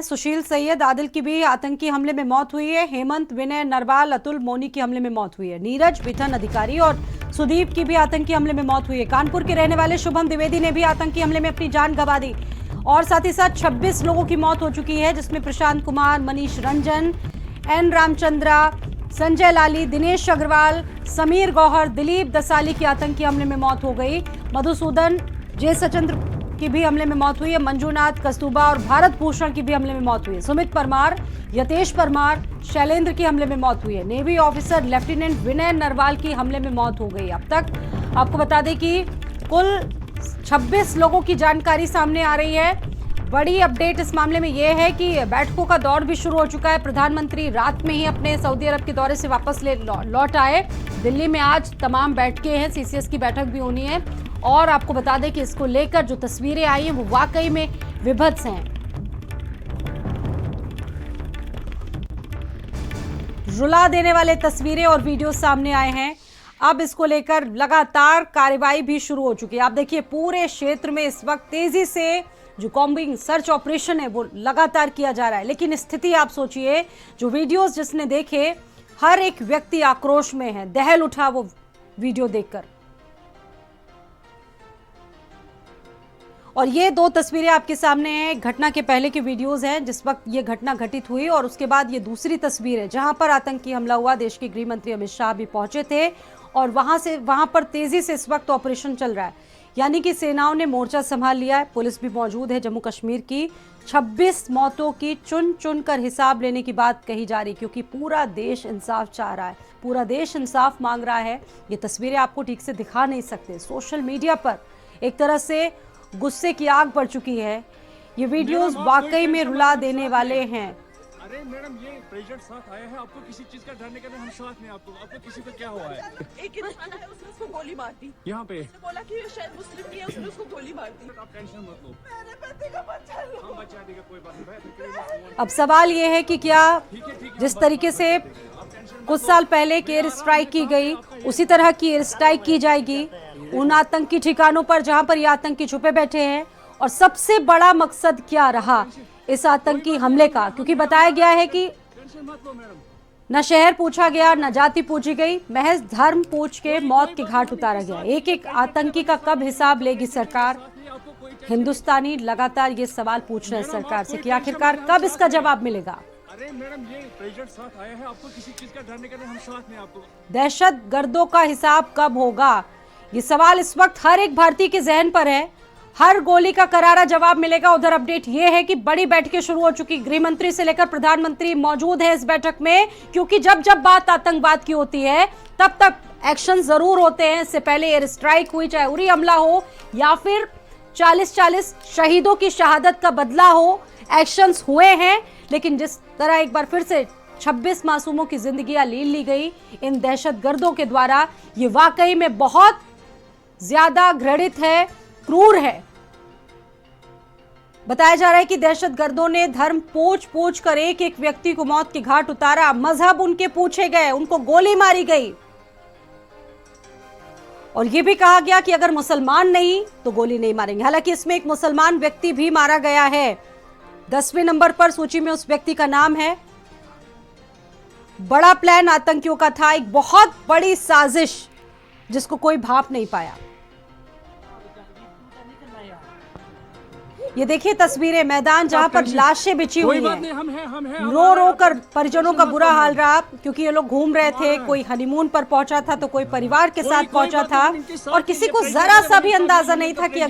सुशील सैयद आदिल की भी आतंकी हमले में मौत हुई है। हेमंत, विनय, नरवाल, अतुल, मोनी की हमले में मौत हुई है। नीरज, बिठन अधिकारी और सुदीप की भी आतंकी हमले में मौत हुई है। कानपुर के रहने वाले शुभम द्विवेदी ने भी आतंकी हमले में अपनी जान गंवा दी और साथ ही साथ 26 लोगों की मौत हो चुकी है, जिसमें प्रशांत कुमार, मनीष रंजन, एन रामचंद्रा, संजय लाली, दिनेश अग्रवाल, समीर गौहर, दिलीप दसाली की आतंकी हमले में मौत हो गई। मधुसूदन, जय सचंद्र की भी हमले में मौत हुई है। मंजूनाथ, कस्तूरबा और भारत भूषण की भी हमले में मौत हुई है। सुमित परमार, यतेश परमार, शैलेंद्र की हमले में मौत हुई है। नेवी ऑफिसर लेफ्टिनेंट विनय नरवाल की हमले में मौत हो गई। अब तक आपको बता दें कि कुल 26 लोगों की जानकारी सामने आ रही है। बड़ी अपडेट इस मामले में यह है कि बैठकों का दौर भी शुरू हो चुका है। प्रधानमंत्री रात में ही अपने सऊदी अरब के दौरे से वापस लौट आए। दिल्ली में आज तमाम बैठकें हैं, सीसीएस की बैठक भी होनी है। और आपको बता दें कि इसको लेकर जो तस्वीरें आई हैं वो वाकई में विभत्स हैं। रुला देने वाले तस्वीरें और वीडियो सामने आए हैं। अब इसको लेकर लगातार कार्रवाई भी शुरू हो चुकी है। आप देखिए, पूरे क्षेत्र में इस वक्त तेजी से जो कॉम्बिंग सर्च ऑपरेशन है वो लगातार किया जा रहा है। लेकिन स्थिति आप सोचिए, जो वीडियोस जिसने देखे, हर एक व्यक्ति आक्रोश में है, दहल उठा वो वीडियो देखकर। और ये दो तस्वीरें आपके सामने हैं, घटना के पहले की वीडियोस हैं जिस वक्त ये घटना घटित हुई, और उसके बाद ये दूसरी तस्वीर है जहां पर आतंकी हमला हुआ। देश के गृह मंत्री अमित शाह भी पहुंचे थे और वहां पर तेजी से इस वक्त ऑपरेशन चल रहा है, यानी कि सेनाओं ने मोर्चा संभाल लिया है। पुलिस भी मौजूद है। जम्मू कश्मीर की 26 मौतों की चुन चुन कर हिसाब लेने की बात कही जा रही, क्योंकि पूरा देश इंसाफ चाह रहा है, पूरा देश इंसाफ मांग रहा है। ये तस्वीरें आपको ठीक से दिखा नहीं सकते। सोशल मीडिया पर एक तरह से गुस्से की आग बढ़ चुकी है। ये वीडियोस वाकई में रुला देने वाले हैं। अरे मैडम, ये प्रेसिडेंट साथ आया है, आपको किसी चीज का डरने का नहीं, हम साथ में। आपको किसी को क्या हुआ है? एक इंसान है, उसने उसको गोली मार दी। यहाँ पे उसने बोला कि शायद मुस्लिम नहीं है, उसने उसको गोली मार दी। आप टेंशन मत लो, मेरे पति को बचा लो। हम बचा देगा, कोई बात नहीं। अब सवाल ये है कि क्या जिस तरीके से कुछ साल पहले की एयर स्ट्राइक की गई, उसी तरह की एयर स्ट्राइक की जाएगी उन आतंकी ठिकानों पर जहां पर ये आतंकी छुपे बैठे हैं। और सबसे बड़ा मकसद क्या रहा इस आतंकी हमले का, क्योंकि बताया गया है कि न शहर पूछा गया, न जाति पूछी गई, महज धर्म पूछ के मौत के घाट उतारा गया। एक एक आतंकी का कब हिसाब लेगी सरकार? हिंदुस्तानी लगातार ये सवाल पूछ रहे हैं सरकार से कि आखिरकार कब इसका जवाब मिलेगा। अरे मैडम, ये प्रेसिडेंट साथ आया है, आपको किसी चीज का डरने का नहीं, हम साथ में। आपको दहशत गर्दों का हिसाब कब होगा, ये सवाल इस वक्त हर एक भारतीय के जहन पर है। हर गोली का करारा जवाब मिलेगा। उधर अपडेट ये है कि बड़ी बैठकें शुरू हो चुकी, गृह मंत्री से लेकर प्रधानमंत्री मौजूद है इस बैठक में, क्योंकि जब जब बात आतंकवाद की होती है तब तक एक्शन जरूर होते हैं। इससे पहले एयर स्ट्राइक हुई, चाहे उरी हमला हो या फिर 40-40 शहीदों की शहादत का बदला हो, एक्शंस हुए हैं। लेकिन जिस तरह एक बार फिर से 26 मासूमों की जिंदगियां ली गई इन दहशतगर्दों के द्वारा, ये वाकई में बहुत ज्यादा घृणित है, क्रूर है। बताया जा रहा है कि दहशतगर्दों ने धर्म पूछ कर एक एक व्यक्ति को मौत के घाट उतारा। मजहब उनके पूछे गए, उनको गोली मारी गई और यह भी कहा गया कि अगर मुसलमान नहीं तो गोली नहीं मारेंगे। हालांकि इसमें एक मुसलमान व्यक्ति भी मारा गया है। 10वें नंबर पर सूची में उस व्यक्ति का नाम है। बड़ा प्लान आतंकियों का था, एक बहुत बड़ी साजिश जिसको कोई भाप नहीं पाया। ये देखिए तस्वीरें, मैदान जहां पर लाशें बिछी हुई हैं। रो रो कर परिजनों का बुरा हाल रहा, क्योंकि ये लोग घूम रहे थे। कोई हनीमून पर पहुंचा था तो कोई परिवार के साथ पहुंचा था, और किसी को जरा सा भी अंदाजा नहीं था कि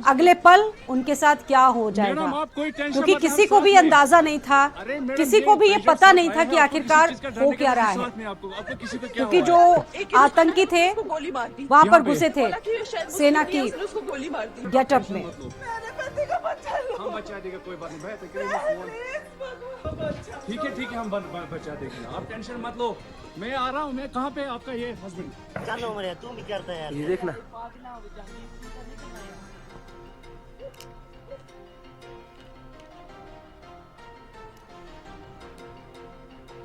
अगले पल उनके साथ क्या हो जाएगा, क्योंकि किसी को भी अंदाजा नहीं था, किसी को भी ये पता नहीं था कि आखिरकार हो क्या रहा है, क्योंकि जो आतंकी थे वहां पर घुसे थे सेना की गेटअप में। हम बचा देगा, कोई बात नहीं। ठीक है, हम बचा देंगे, आप टेंशन मत लो। मैं आ रहा हूँ। मैं कहाँ पे आपका ये हस्बैंड? चलो मरे, तू भी करता है यार, ये देखना।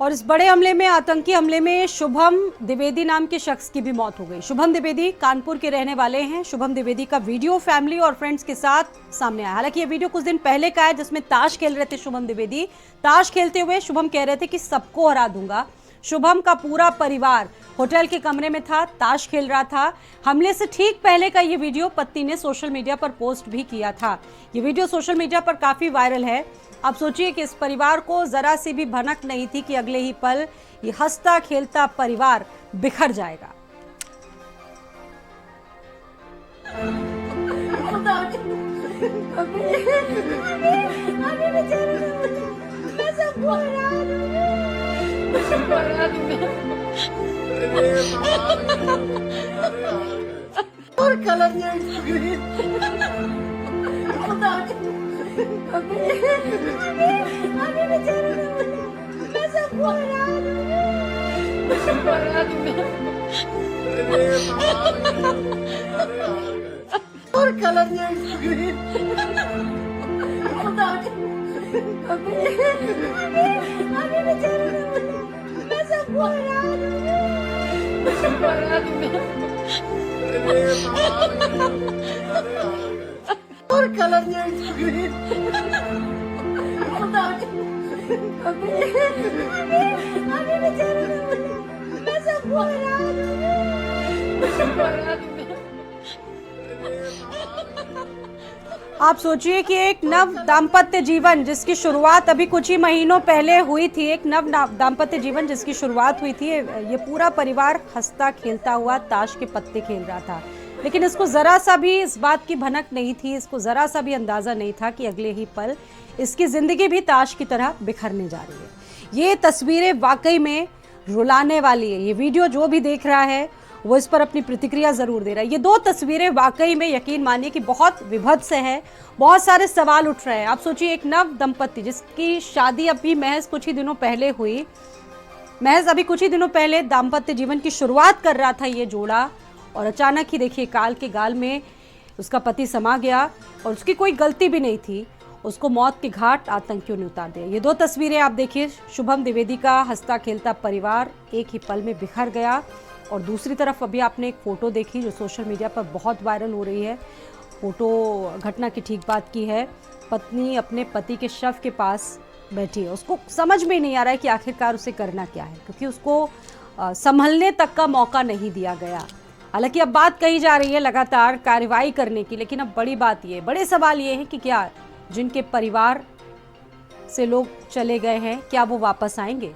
और इस बड़े हमले में, आतंकी हमले में शुभम द्विवेदी नाम के शख्स की भी मौत हो गई। शुभम द्विवेदी कानपुर के रहने वाले हैं। शुभम द्विवेदी का वीडियो फैमिली और फ्रेंड्स के साथ सामने आया। हालांकि ये वीडियो कुछ दिन पहले का है, जिसमें ताश खेल रहे थे शुभम द्विवेदी। ताश खेलते हुए शुभम कह रहे थे कि सबको हरा दूंगा। शुभम का पूरा परिवार होटल के कमरे में था, ताश खेल रहा था। हमले से ठीक पहले का ये वीडियो पत्नी ने सोशल मीडिया पर पोस्ट भी किया था। ये वीडियो सोशल मीडिया पर काफी वायरल है। आप सोचिए कि इस परिवार को जरा सी भी भनक नहीं थी कि अगले ही पल ये हंसता खेलता परिवार बिखर जाएगा। और कलर और कलर और कलर आप सोचिए कि एक नव दाम्पत्य जीवन जिसकी शुरुआत अभी कुछ ही महीनों पहले हुई थी, एक नव दाम्पत्य जीवन जिसकी शुरुआत हुई थी, ये पूरा परिवार हंसता खेलता हुआ ताश के पत्ते खेल रहा था। लेकिन इसको जरा सा भी इस बात की भनक नहीं थी, इसको जरा सा भी अंदाजा नहीं था कि अगले ही पल इसकी जिंदगी भी ताश की तरह बिखरने जा रही है। ये तस्वीरें वाकई में रुलाने वाली है। ये वीडियो जो भी देख रहा है वो इस पर अपनी प्रतिक्रिया जरूर दे रहा है। ये दो तस्वीरें वाकई में यकीन मानिए कि बहुत विभत्स है। बहुत सारे सवाल उठ रहे हैं। आप सोचिए एक नव दंपत्ति जिसकी शादी अभी महज कुछ ही दिनों पहले हुई, महज अभी कुछ ही दिनों पहले दाम्पत्य जीवन की शुरुआत कर रहा था ये जोड़ा, और अचानक ही देखिए काल के गाल में उसका पति समा गया और उसकी कोई गलती भी नहीं थी। उसको मौत के घाट आतंकियों ने उतार दिया। ये दो तस्वीरें आप देखिए, शुभम द्विवेदी का हंसता खेलता परिवार एक ही पल में बिखर गया, और दूसरी तरफ अभी आपने एक फ़ोटो देखी जो सोशल मीडिया पर बहुत वायरल हो रही है। फ़ोटो घटना की ठीक बात की है। पत्नी अपने पति के शव के पास बैठी है। उसको समझ में नहीं आ रहा है कि आखिरकार उसे करना क्या है, क्योंकि उसको संभलने तक का मौका नहीं दिया गया। हालांकि अब बात कही जा रही है लगातार कार्रवाई करने की, लेकिन अब बड़ी बात ये, बड़े सवाल ये हैं कि क्या जिनके परिवार से लोग चले गए हैं, क्या वो वापस आएंगे?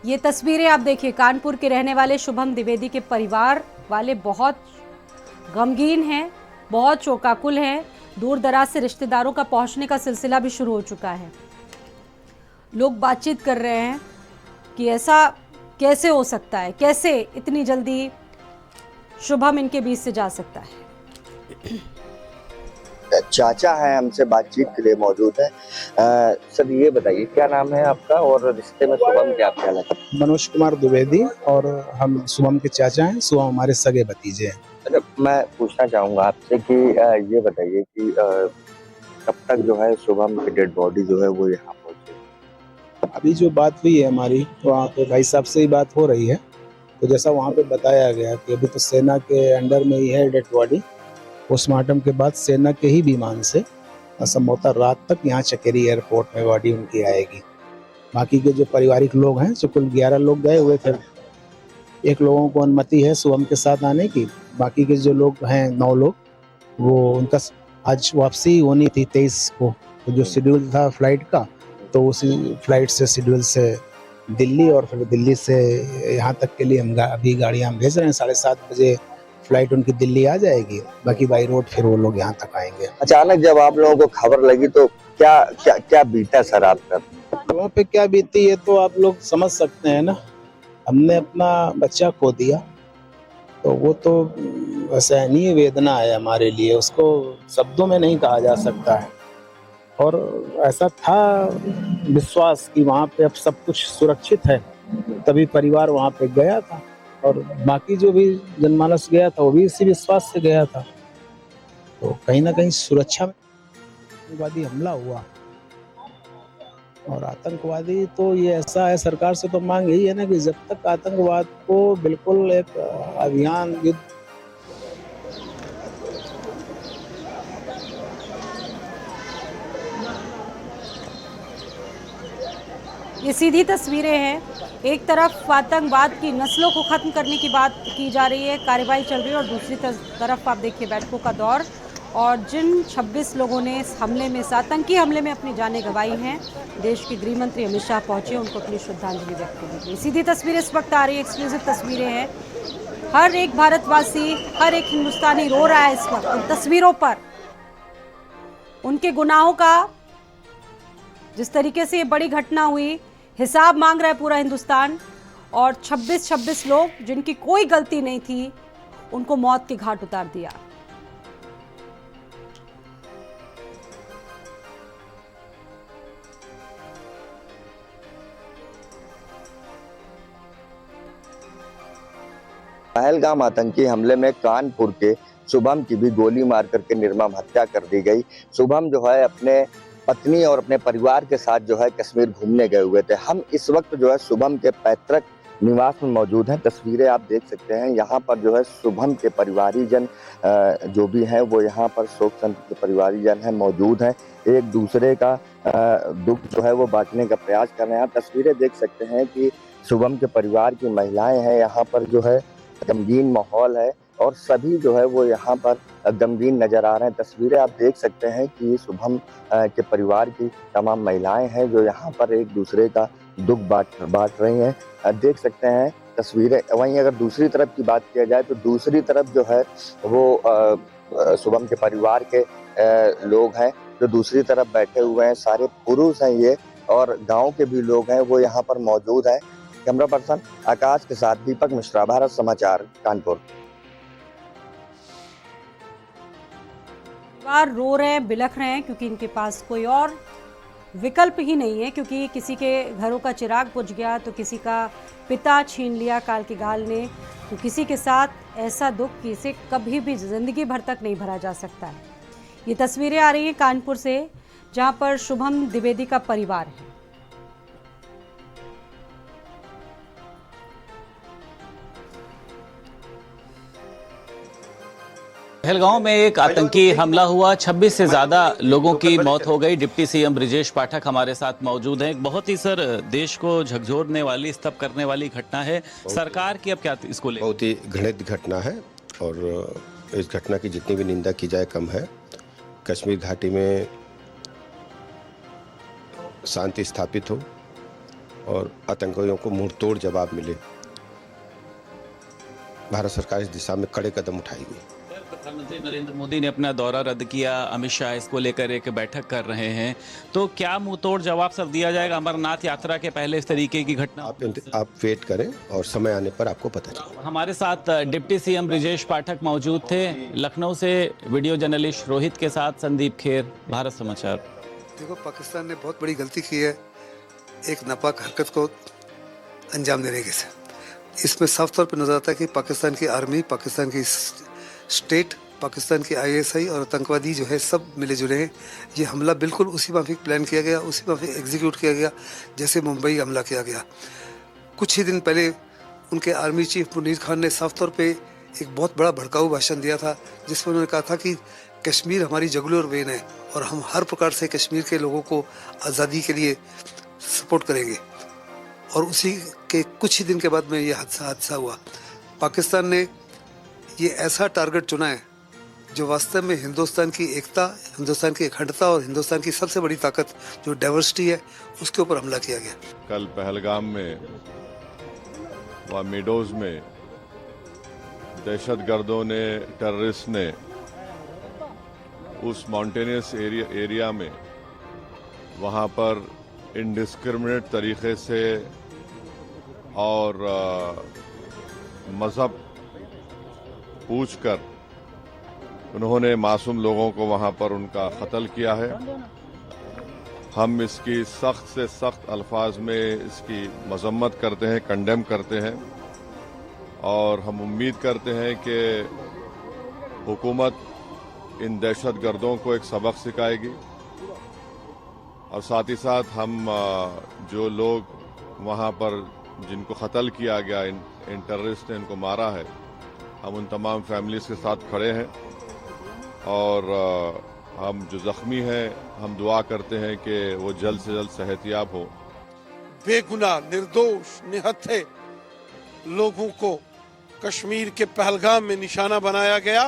ये तस्वीरें आप देखिए, कानपुर के रहने वाले शुभम द्विवेदी के परिवार वाले बहुत गमगीन हैं, बहुत शोकाकुल हैं। दूर दराज से रिश्तेदारों का पहुंचने का सिलसिला भी शुरू हो चुका है। लोग बातचीत कर रहे हैं कि ऐसा कैसे हो सकता है, कैसे इतनी जल्दी शुभम इनके बीच से जा सकता है। चाचा है, हमसे बातचीत के लिए मौजूद है। सर ये बताइए क्या नाम है आपका और रिश्ते में शुभम क्या क्या लगता है? मनोज कुमार द्विवेदी, और हम शुभम के चाचा हैं। शुभम हमारे सगे भतीजे हैं। अच्छा, मैं पूछना चाहूंगा आपसे कि ये बताइए कि कब तक जो है शुभम की डेड बॉडी जो है वो यहाँ पहुंचे? अभी जो बात हुई है हमारी, वहाँ पे भाई साहब से ही बात हो रही है। तो जैसा वहाँ पे बताया गया कि अभी तो सेना के अंडर में ही है डेड बॉडी। पोस्टमार्टम के बाद सेना के ही विमान से संभवतः रात तक यहाँ चकेरी एयरपोर्ट में बॉडी उनकी आएगी। बाकी के जो पारिवारिक लोग हैं, जो कुल 11 लोग गए हुए थे, एक लोगों को अनुमति है शुभम के साथ आने की। बाकी के जो लोग हैं 9 लोग, वो उनका आज वापसी होनी थी 23 को। तो जो शेड्यूल था फ्लाइट का, तो उसी फ्लाइट से शेड्यूल से दिल्ली, और फिर दिल्ली से यहाँ तक के लिए हम अभी गाड़ियाँ भेज रहे हैं। 7:30 बजे फ्लाइट उनकी दिल्ली आ जाएगी। बाकी बाई रोड फिर वो लोग यहाँ तक आएंगे। अचानक जब आप लोगों को खबर लगी तो क्या क्या क्या बीता सर आपका? वहाँ पे क्या बीती है तो आप लोग समझ सकते हैं ना। हमने अपना बच्चा खो दिया, तो वो तो असहनीय वेदना है हमारे लिए, उसको शब्दों में नहीं कहा जा सकता है। और ऐसा था विश्वास कि वहाँ पे अब सब कुछ सुरक्षित है, तभी परिवार वहाँ पे गया था। और बाकी जो भी जनमानस गया था वो भी इसी विश्वास से गया था। तो कहीं ना कहीं सुरक्षा में आतंकवादी हमला हुआ, और आतंकवादी तो ये ऐसा है, सरकार से तो मांग यही है ना कि जब तक आतंकवाद को बिल्कुल एक अभियान युद्ध ये सीधी तस्वीरें हैं। एक तरफ आतंकवाद की नस्लों को खत्म करने की बात की जा रही है, कार्रवाई चल रही है, और दूसरी तरफ आप देखिए बैठकों का दौर, और जिन 26 लोगों ने इस हमले में, इस आतंकी हमले में अपनी जानें गंवाई हैं, देश के गृह मंत्री अमित शाह पहुंचे, उनको अपनी श्रद्धांजलि व्यक्त की गई। सीधी तस्वीरें इस वक्त आ रही है, एक्सक्लूसिव तस्वीरें हैं। हर एक भारतवासी, हर एक हिंदुस्तानी रो रहा है इस वक्त उन तस्वीरों पर, उनके गुनाहों का। जिस तरीके से ये बड़ी घटना हुई, हिसाब मांग रहा है पूरा हिंदुस्तान, और 26 लोग जिनकी कोई गलती नहीं थी, उनको मौत के घाट उतार दिया। पहलगाम आतंकी हमले में कानपुर के शुभम की भी गोली मार करके निर्मम हत्या कर दी गई। शुभम जो है अपने पत्नी और अपने परिवार के साथ जो है कश्मीर घूमने गए हुए थे। हम इस वक्त जो है शुभम के पैतृक निवास में मौजूद हैं। तस्वीरें आप देख सकते हैं। यहाँ पर जो है शुभम के परिवारीजन जो भी हैं वो यहाँ पर शोक संतप्त के परिवारीजन हैं मौजूद हैं। एक दूसरे का दुख जो है वो बांटने का प्रयास कर रहे हैं। आप तस्वीरें देख सकते हैं कि शुभम के परिवार की महिलाएं हैं, यहाँ पर जो है गमगीन माहौल है और सभी जो है वो यहाँ पर गमगीन नजर आ रहे हैं। तस्वीरें आप देख सकते हैं कि शुभम के परिवार की तमाम महिलाएं हैं जो यहाँ पर एक दूसरे का दुख बांट रही हैं। देख सकते हैं तस्वीरें। वहीं अगर दूसरी तरफ की बात किया जाए तो दूसरी तरफ जो है वो शुभम के परिवार के लोग हैं जो दूसरी तरफ बैठे हुए हैं। सारे पुरुष हैं ये, और गाँव के भी लोग हैं वो यहाँ पर मौजूद हैं। कैमरा पर्सन आकाश के साथ दीपक मिश्रा, भारत समाचार, कानपुर। परिवार रो रहे हैं, बिलख रहे हैं, क्योंकि इनके पास कोई और विकल्प ही नहीं है। क्योंकि किसी के घरों का चिराग बुझ गया तो किसी का पिता छीन लिया काल की गाल ने, तो किसी के साथ ऐसा दुख कि इसे कभी भी जिंदगी भर तक नहीं भरा जा सकता है। ये तस्वीरें आ रही हैं कानपुर से, जहां पर शुभम द्विवेदी का परिवार है। पहलगांव में एक आतंकी हमला हुआ, 26 से ज्यादा लोगों की मौत हो गई। डिप्टी सीएम ब्रिजेश पाठक हमारे साथ मौजूद हैं। एक बहुत ही सर देश को झकझोरने वाली, स्तब्ध करने वाली घटना है। सरकार की अब क्या इसको ले? बहुत ही घृणित घटना है और इस घटना की जितनी भी निंदा की जाए कम है। कश्मीर घाटी में शांति स्थापित हो और आतंकियों को मुंहतोड़ जवाब मिले, भारत सरकार इस दिशा में कड़े कदम उठाएगी। प्रधानमंत्री नरेंद्र मोदी ने अपना दौरा रद्द किया, अमित शाह इसको लेकर एक बैठक कर रहे हैं, तो क्या मुंहतोड़ जवाब सर दिया जाएगा? अमरनाथ यात्रा के पहले इस तरीके की घटना आप वेट करें और समय आने पर आपको पता चलेगा। हमारे साथ डिप्टी सीएम ब्रिजेश पाठक मौजूद थे। लखनऊ से वीडियो जर्नलिस्ट रोहित के साथ संदीप खेर, भारत समाचार। देखो, पाकिस्तान ने बहुत बड़ी गलती की है एक नापाक हरकत को अंजाम देने के से। इसमें साफ तौर पर नजर आता है कि पाकिस्तान की आर्मी, पाकिस्तान की स्टेट, पाकिस्तान की ISI और आतंकवादी जो है सब मिले जुले हैं। ये हमला बिल्कुल उसी माफिक प्लान किया गया, उसी माफिक एग्जीक्यूट किया गया जैसे मुंबई हमला किया गया। कुछ ही दिन पहले उनके आर्मी चीफ मुनीर खान ने साफ तौर पे एक बहुत बड़ा भड़काऊ भाषण दिया था जिसमें उन्होंने कहा था कि कश्मीर हमारी जुगुलर वेन है और हम हर प्रकार से कश्मीर के लोगों को आज़ादी के लिए सपोर्ट करेंगे। और उसी के कुछ ही दिन के बाद में ये हादसा हुआ। पाकिस्तान ने ये ऐसा टारगेट चुना है जो वास्तव में हिंदुस्तान की एकता, हिंदुस्तान की अखंडता और हिंदुस्तान की सबसे बड़ी ताकत जो डाइवर्सिटी है उसके ऊपर हमला किया गया। कल पहलगाम में व मीडोज में दहशतगर्दों ने, टेररिस्ट ने उस माउंटेनियस एरिया में वहाँ पर इंडिस्क्रिमिनेट तरीके से और मज़हब पूछकर उन्होंने मासूम लोगों को वहां पर उनका कत्ल किया है। हम इसकी सख्त से सख्त अल्फाज में इसकी मजम्मत करते हैं, कंडेम करते हैं और हम उम्मीद करते हैं कि हुकूमत इन दहशतगर्दों को एक सबक सिखाएगी और साथ ही साथ हम जो लोग वहाँ पर जिनको कत्ल किया गया, इन टेररिस्ट ने इनको मारा है, हम उन तमाम फैमिलीज के साथ खड़े हैं और हम जो जख्मी हैं हम दुआ करते हैं कि वो जल्द से जल्द सेहतयाब हो। बेगुनाह निर्दोष निहत्थे लोगों को कश्मीर के पहलगाम में निशाना बनाया गया।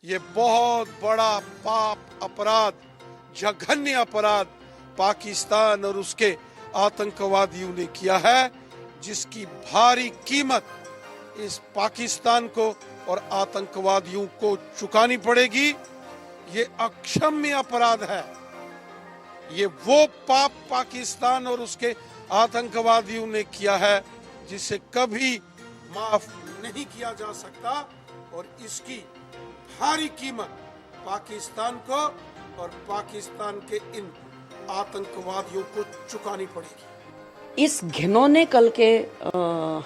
ये बहुत बड़ा पाप, अपराध, जघन्य अपराध पाकिस्तान और उसके आतंकवादियों ने किया है, जिसकी भारी कीमत इस पाकिस्तान को और आतंकवादियों को चुकानी पड़ेगी। ये अक्षम्य अपराध है। ये वो पाप पाकिस्तान और उसके आतंकवादियों ने किया है जिसे कभी माफ नहीं किया जा सकता और इसकी भारी कीमत पाकिस्तान को और पाकिस्तान के इन आतंकवादियों को चुकानी पड़ेगी। इस घिनौने कल के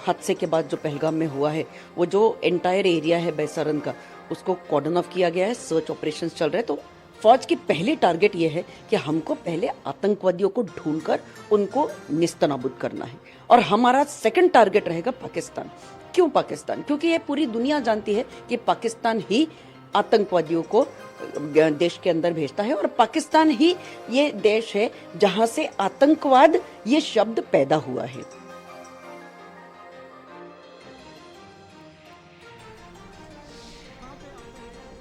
हादसे के बाद जो पहलगाम में हुआ है, वो जो एंटायर एरिया है बैसारन का, उसको कॉर्डन ऑफ किया गया है, सर्च ऑपरेशंस चल रहे हैं। तो फौज की पहली टारगेट ये है कि हमको पहले आतंकवादियों को ढूंढकर उनको निस्तनाबूद करना है और हमारा सेकंड टारगेट रहेगा पाकिस्तान। क्यों पाकिस्तान? क्योंकि ये पूरी दुनिया जानती है कि पाकिस्तान ही आतंकवादियों को देश के अंदर भेजता है और पाकिस्तान ही ये देश है जहां से आतंकवाद ये शब्द पैदा हुआ है।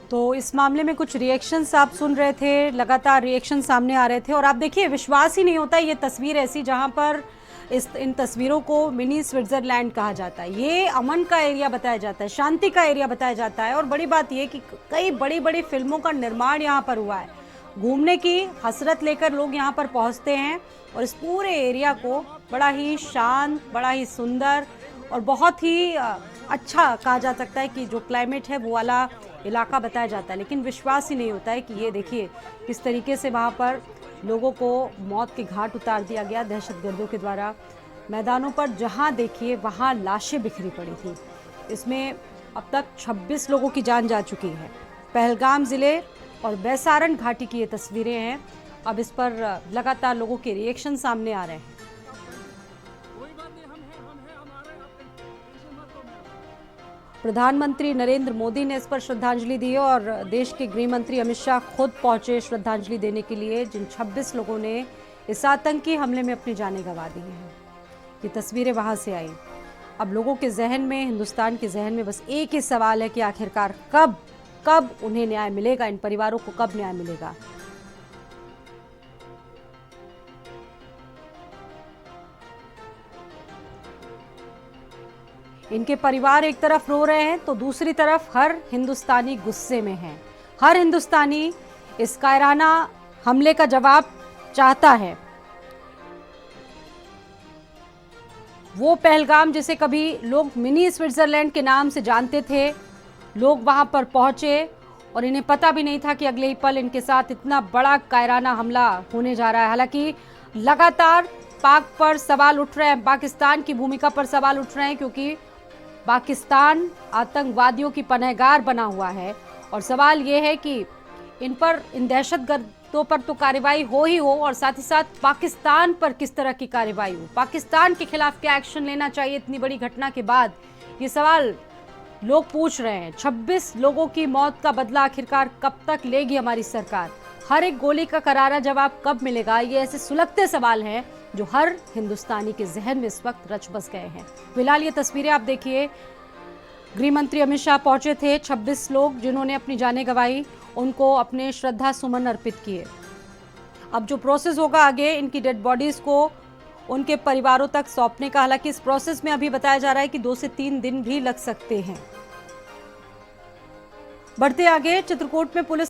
तो इस मामले में कुछ रिएक्शंस आप सुन रहे थे, लगातार रिएक्शन सामने आ रहे थे और आप देखिए विश्वास ही नहीं होता ये तस्वीर ऐसी जहां पर इन तस्वीरों को मिनी स्विट्जरलैंड कहा जाता है। ये अमन का एरिया बताया जाता है, शांति का एरिया बताया जाता है और बड़ी बात यह कि कई बड़ी बड़ी फिल्मों का निर्माण यहाँ पर हुआ है। घूमने की हसरत लेकर लोग यहाँ पर पहुँचते हैं और इस पूरे एरिया को बड़ा ही शांत, बड़ा ही सुंदर और बहुत ही अच्छा कहा जा सकता है कि जो क्लाइमेट है वो वाला इलाका बताया जाता है। लेकिन विश्वास ही नहीं होता है कि ये देखिए किस तरीके से वहाँ पर लोगों को मौत के घाट उतार दिया गया दहशतगर्दों के द्वारा। मैदानों पर जहाँ देखिए वहाँ लाशें बिखरी पड़ी थी। इसमें अब तक 26 लोगों की जान जा चुकी है। पहलगाम ज़िले और बैसारन घाटी की ये तस्वीरें हैं। अब इस पर लगातार लोगों के रिएक्शन सामने आ रहे हैं। प्रधानमंत्री नरेंद्र मोदी ने इस पर श्रद्धांजलि दी और देश के गृह मंत्री अमित शाह खुद पहुंचे श्रद्धांजलि देने के लिए, जिन 26 लोगों ने इस आतंकी हमले में अपनी जानें गंवा दी हैं। ये तस्वीरें वहां से आई। अब लोगों के जहन में, हिंदुस्तान के जहन में बस एक ही सवाल है कि आखिरकार कब उन्हें न्याय मिलेगा, इन परिवारों को कब न्याय मिलेगा। इनके परिवार एक तरफ रो रहे हैं तो दूसरी तरफ हर हिंदुस्तानी गुस्से में है। हर हिंदुस्तानी इस कायराना हमले का जवाब चाहता है। वो पहलगाम जिसे कभी लोग मिनी स्विट्जरलैंड के नाम से जानते थे, लोग वहां पर पहुंचे और इन्हें पता भी नहीं था कि अगले ही पल इनके साथ इतना बड़ा कायराना हमला होने जा रहा है। हालांकि लगातार पाक पर सवाल उठ रहे हैं, पाकिस्तान की भूमिका पर सवाल उठ रहे हैं, क्योंकि पाकिस्तान आतंकवादियों की पनाहगार बना हुआ है और सवाल ये है कि इन दहशतगर्दों पर तो कार्रवाई हो ही हो और साथ ही साथ पाकिस्तान पर किस तरह की कार्रवाई हो, पाकिस्तान के खिलाफ क्या एक्शन लेना चाहिए इतनी बड़ी घटना के बाद, ये सवाल लोग पूछ रहे हैं। 26 लोगों की मौत का बदला आखिरकार कब तक लेगी हमारी सरकार? हर एक गोली का करारा जवाब कब मिलेगा? ये ऐसे सुलगते सवाल हैं जो हर हिंदुस्तानी के जहन में इस वक्त रच बस गए हैं। फिलहाल ये तस्वीरें आप देखिए, गृह मंत्री अमित शाह पहुंचे थे। 26 लोग जिन्होंने अपनी जानें गंवाई, उनको अपने श्रद्धा सुमन अर्पित किए। अब जो प्रोसेस होगा आगे, इनकी डेड बॉडीज को उनके परिवारों तक सौंपने का, हालांकि इस प्रोसेस में अभी बताया जा रहा है कि 2 से 3 दिन भी लग सकते हैं। बढ़ते आगे, चित्रकूट में पुलिस